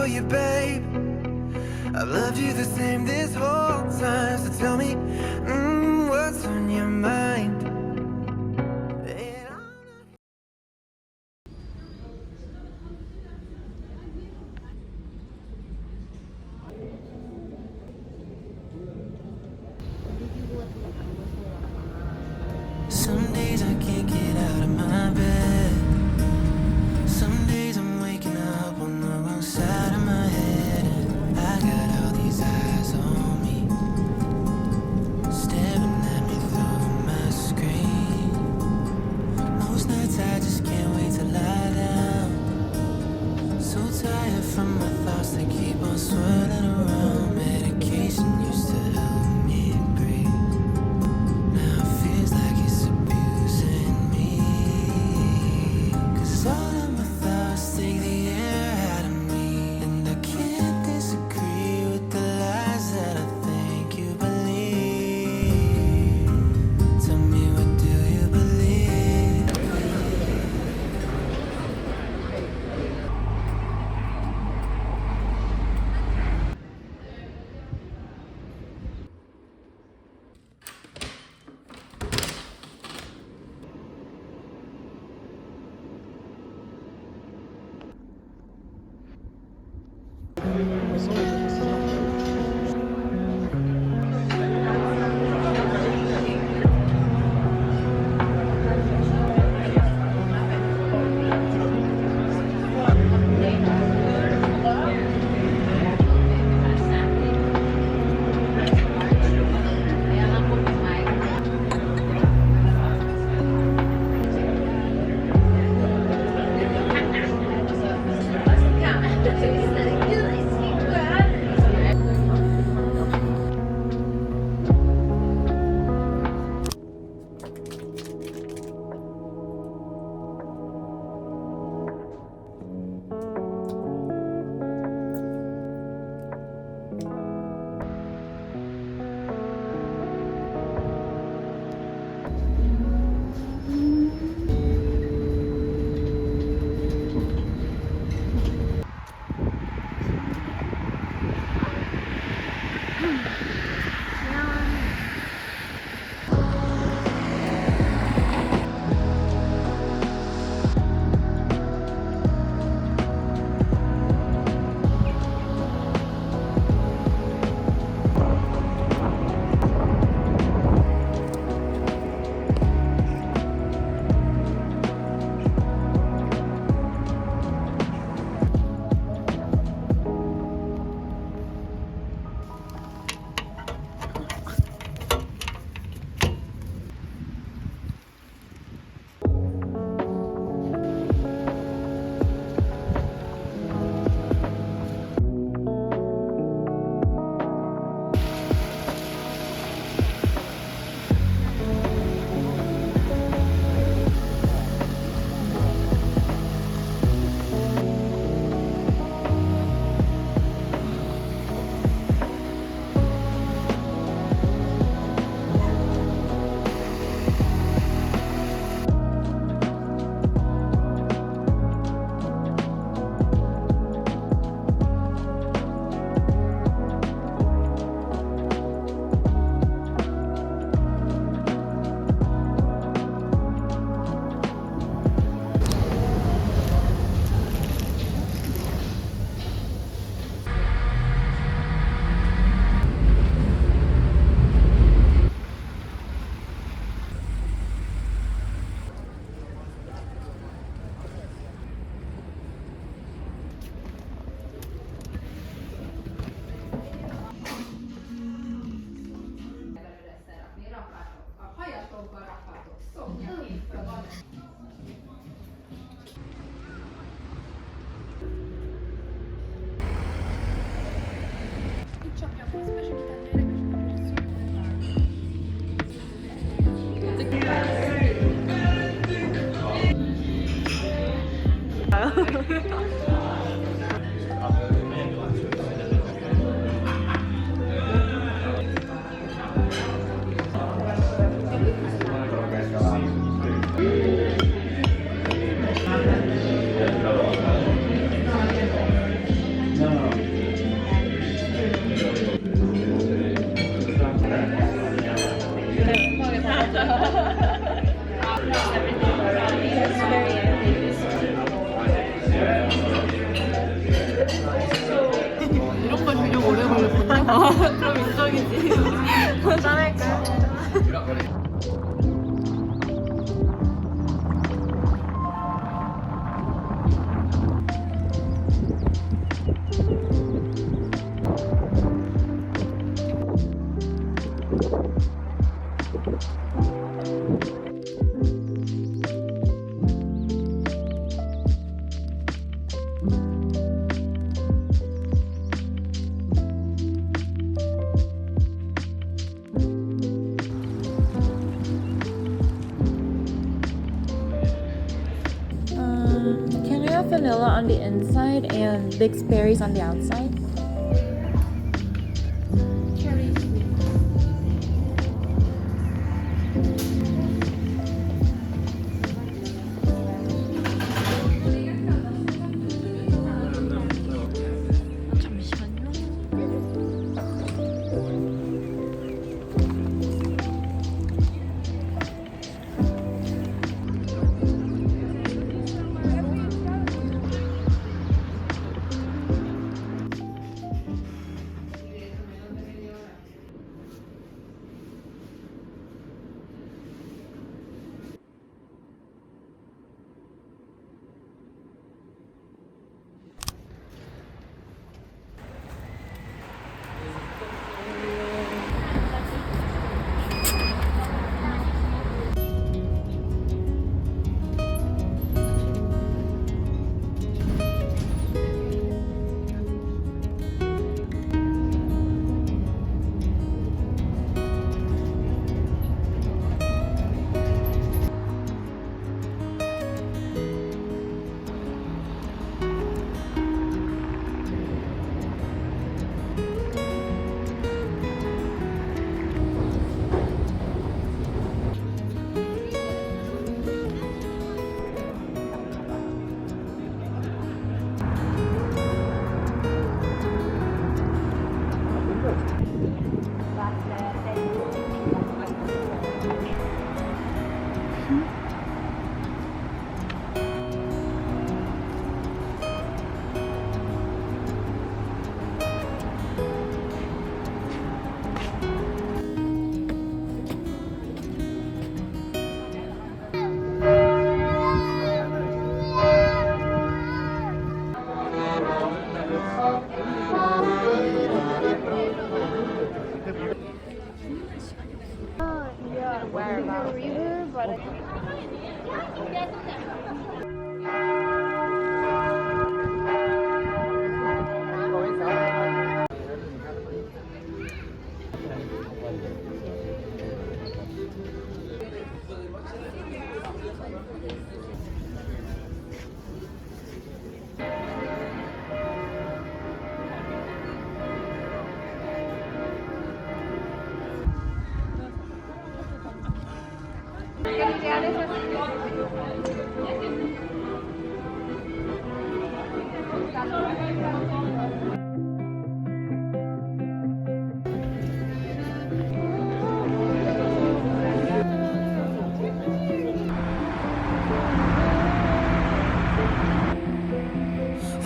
you, babe. I've loved you the same this whole time. So tell me, what's on your mind? And I'm not- Some days I can't get out of my bed. Some days I'm waking up on the wrong side of my head. And I got all these eyes on me, staring at me through my screen. Most nights I just can't wait to lie down. So tired from my thoughts that keep on swirling around. Medication used to help me breathe. Now it feels like it's abusing me. 'Cause all of my thoughts take the air out of me. And I can't disagree with the lies that I think you believe. Tell me, what do you believe? No. vanilla on the inside and mixed berries on the outside. Cherry sweet. 잠시만요.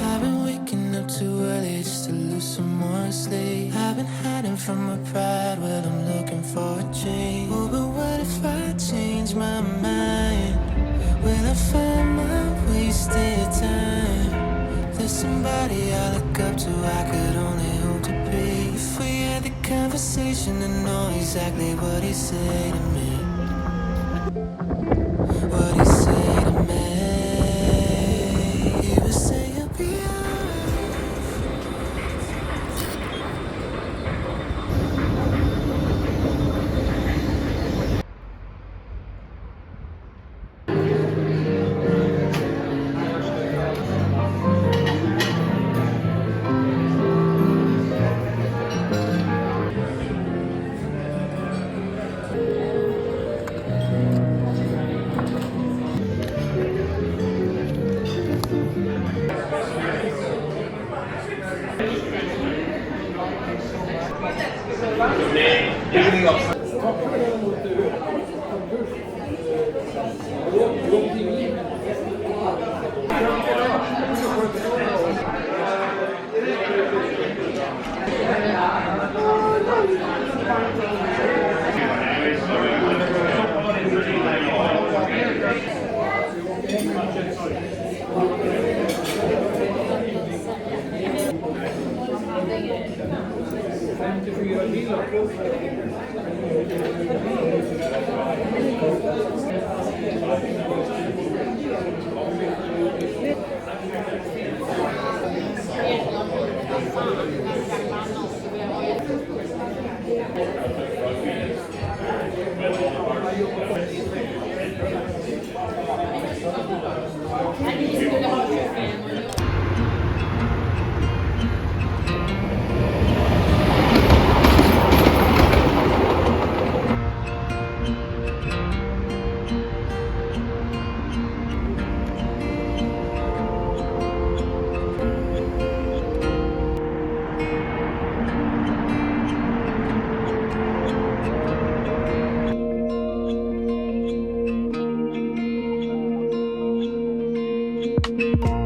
I've been waking up too early just to lose some more sleep. I've been hiding from my pride, well, I'm looking for a change. Oh, but what if I change my mind? Will I find my wasted time? There's somebody I look up to, I could only hope to be. If we had the conversation and know exactly what he said to me. What he said to me. He would say you'll be alright. I need to do that. you.